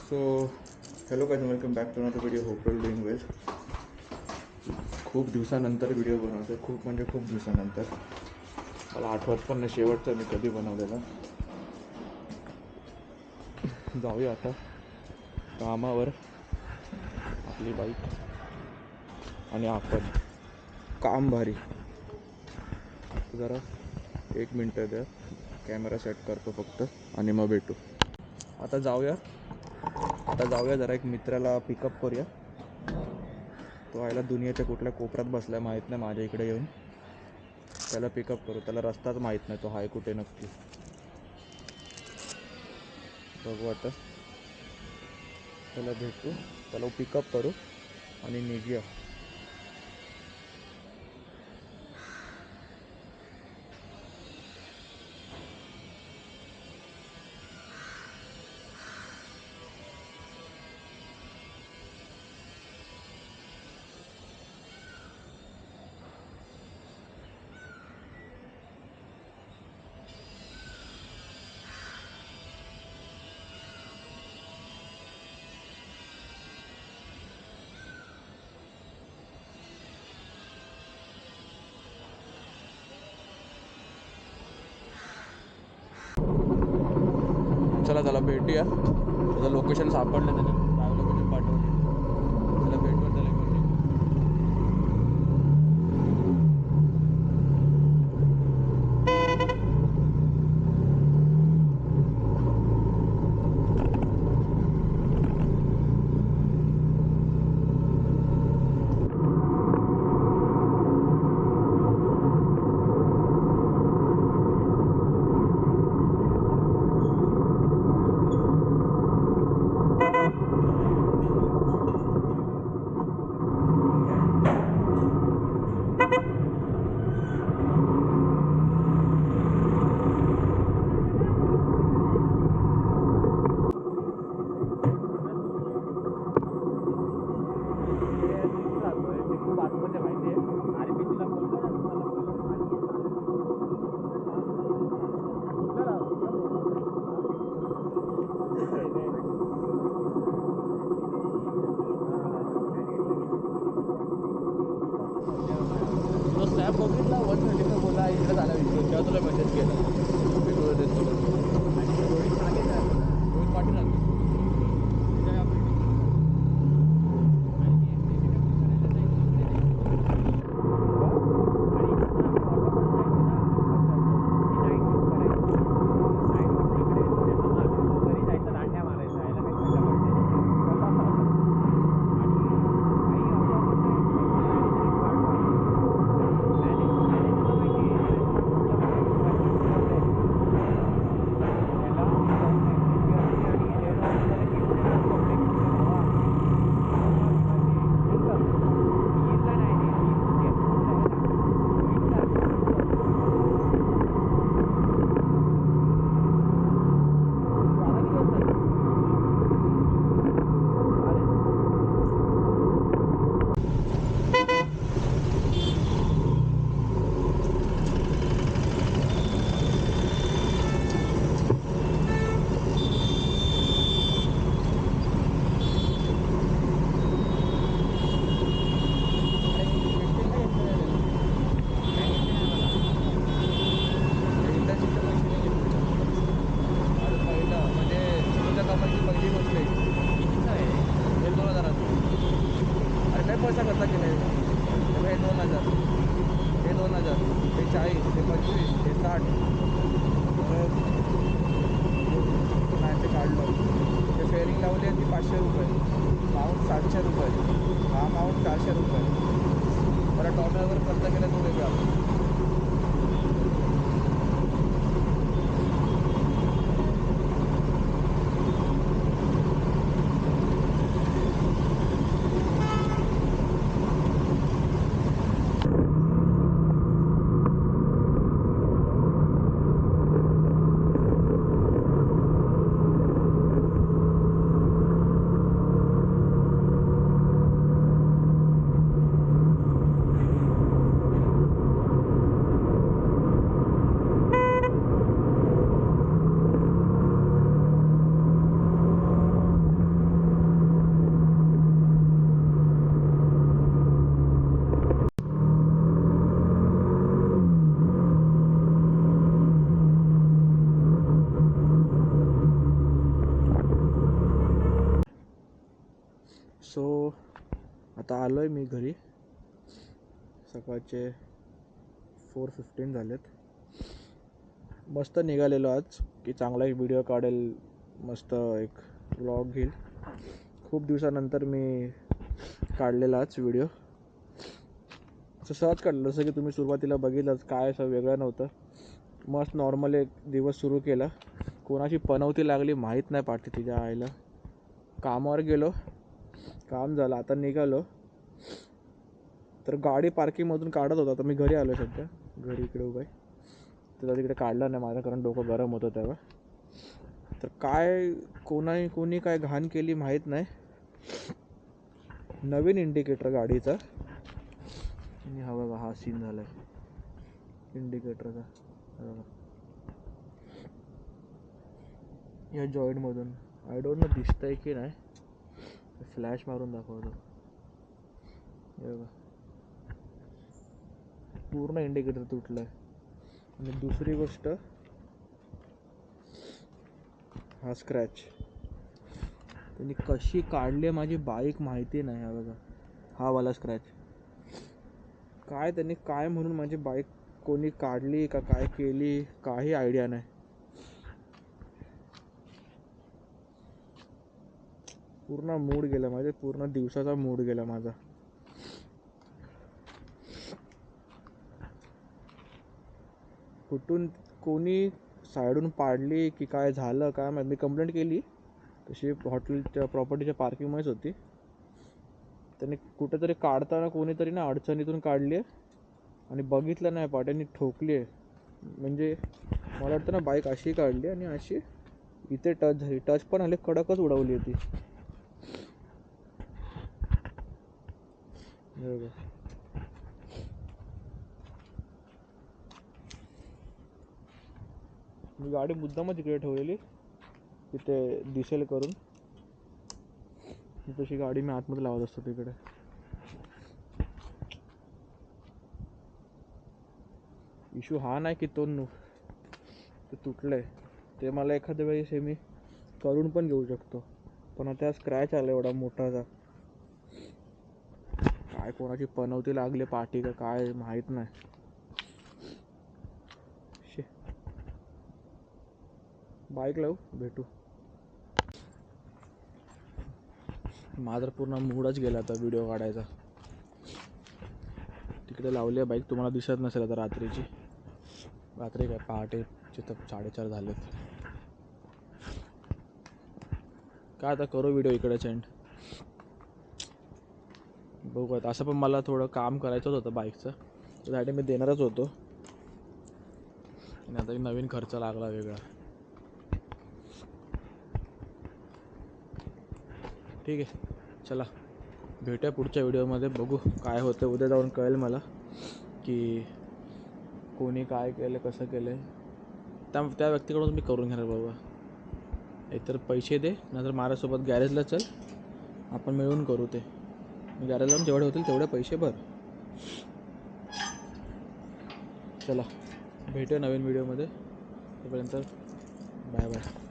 So hello guys, welcome back to another video. Hope you doing well. खूप दिवसानंतर video बनवतो. खूप म्हणजे खूप दिवसानंतर. मला आठवत पण नाही शेवटचं मी कधी बनवलेलं. जाऊया आता कामावर. आपली बाईक आणि आपण. काम भारी. जरा 1 मिनटं द्या, कॅमेरा सेट करतो फक्त आणि मग भेटू. आता जाऊया जरा एक मित्राला पिकअप करूया. तो आयला दुनियाच्या कुठल्या कोपऱ्यात बसलाय माहीत नाही. माझ्या इकडे येऊन त्याला पिकअप करू. त्याला रस्ताच माहीत नाही, तो हाय कुठे नक्की. बघू आता, त्याला भेटू, त्याला पिकअप करू आणि निघूया. चला त्याला भेटूया. त्याचं लोकेशन सापडलं, त्याने लाईव्ह लोकेशन पाठवली. त्याला भेटूया, त्याला घेऊन निघू. तो स्नॅप बघितला 130 बोला इकडे झाला विषय. तेव्हा तुला मेसेज केला मी तुला देतो. रोहित पाटील राहतो. पैसा खर्च केला आहे. हे 2000, हे 2000, हे 40, हे 25, हे 60, परत नाही ते काढलं. ते फेअरिंग लावली आहे ती 500 रुपये, माऊंट 700 रुपये, हा माऊंट 400 रुपये, परत डॉमेवर खर्च केला तो वेगळा. सो आता आलो आहे मी घरी. सकाळचे 4:15 झालेत. मस्त निघालेलो आज की चांगला एक व्हिडिओ काढेल, मस्त एक व्लॉग घेईल. खूप दिवसानंतर मी काढलेला आज व्हिडिओ. असं सहज काढलं, जसं की तुम्ही सुरुवातीला बघितलंच. काय असं वेगळं नव्हतं. मस्त नॉर्मल एक दिवस सुरू केला. कोणाची पनवती लागली माहीत नाही पाठी तिच्या आईला. कामावर गेलो, काम झालं, आता निघालो. तर गाडी पार्किंगमधून काढत होता. तर मी घरी आलो सध्या. घरी इकडे उभा आहे. तर तिकडे काढलं नाही माझं, कारण डोकं गरम होतं तेव्हा. तर काय कोणी काय घाण केली माहीत नाही. नवीन इंडिकेटर गाडीचा. आणि हा बघा, हा सीन झाला आहे इंडिकेटरचा. या जॉईंटमधून आय डोंट नो दिसतंय की नाही, फ्लॅश मारून दाखवतो. हे बघा, पूर्ण इंडिकेटर तुटलं आहे. आणि दुसरी गोष्ट, हा स्क्रॅच त्यांनी कशी काढली माझी बाईक माहिती नाही. हा बघा, हा वाला स्क्रॅच. काय त्यांनी काय म्हणून माझी बाईक कोणी काढली का काय केली, काही आयडिया नाही. पूर्ण मूड गेला माझे, पूर्ण दिवसाचा मूड गेला माझा. कुठून कोणी साईडून पाडली की काय झालं काय माहिती. मी कंप्लेंट केली तशी हॉटेलच्या प्रॉपर्टीच्या पार्किंगमध्येच होती. त्यांनी कुठेतरी काढताना कोणीतरी ना अडचणीतून काढली आहे आणि बघितलं नाही, पाट्याने ठोकली आहे. म्हणजे मला वाटतं ना, बाईक अशी काढली आणि अशी इथे टच झाली. टच पण आले, कडकच उडवली होती. मी गाडी मुद्दामच इकडे ठेवलेली, तिथे दिसेल करून. तशी गाडी मी आतमध्ये लावत असतो तिकडे. इशू हा नाही की तो तुटलं आहे, ते मला एखाद्या वेळेस हे मी करून पण घेऊ शकतो. पण आता स्क्रॅच आला एवढा मोठाचा. काय कोणाची पनवती लागली पाठी का काय माहीत नाही. बाईक लावू, भेटू. माझा पूर्ण मूडच गेला आता व्हिडिओ काढायचा. तिकडे लावली आहे बाईक, तुम्हाला दिसत नसेल आता रात्रीची. रात्री काय पहाटेचे तर 4:30 झालेत. काय आता करू व्हिडिओ इकडेच एंड. बघू आता. असं पण मला थोडं काम करायचंच होतं बाईकचं, त्यासाठी मी देणारच होतो. आणि आता नवीन खर्च लागला वेगळा. ठीक आहे, चला भेटूया पुढच्या व्हिडिओमध्ये. बघू काय होतं, उद्या जाऊन कळेल मला की कोणी काय केलं, कसं केलं आहे. त्या व्यक्तीकडून मी करून घेणार बाबा. एकतर पैसे दे, नाहीतर माझ्यासोबत गॅरेजला चल, आपण मिळून करू ते. गॅरेजला जाऊन जेवढे होतील तेवढे पैसे भर. चला भेटूया नवीन व्हिडिओमध्ये. तोपर्यंत बाय बाय.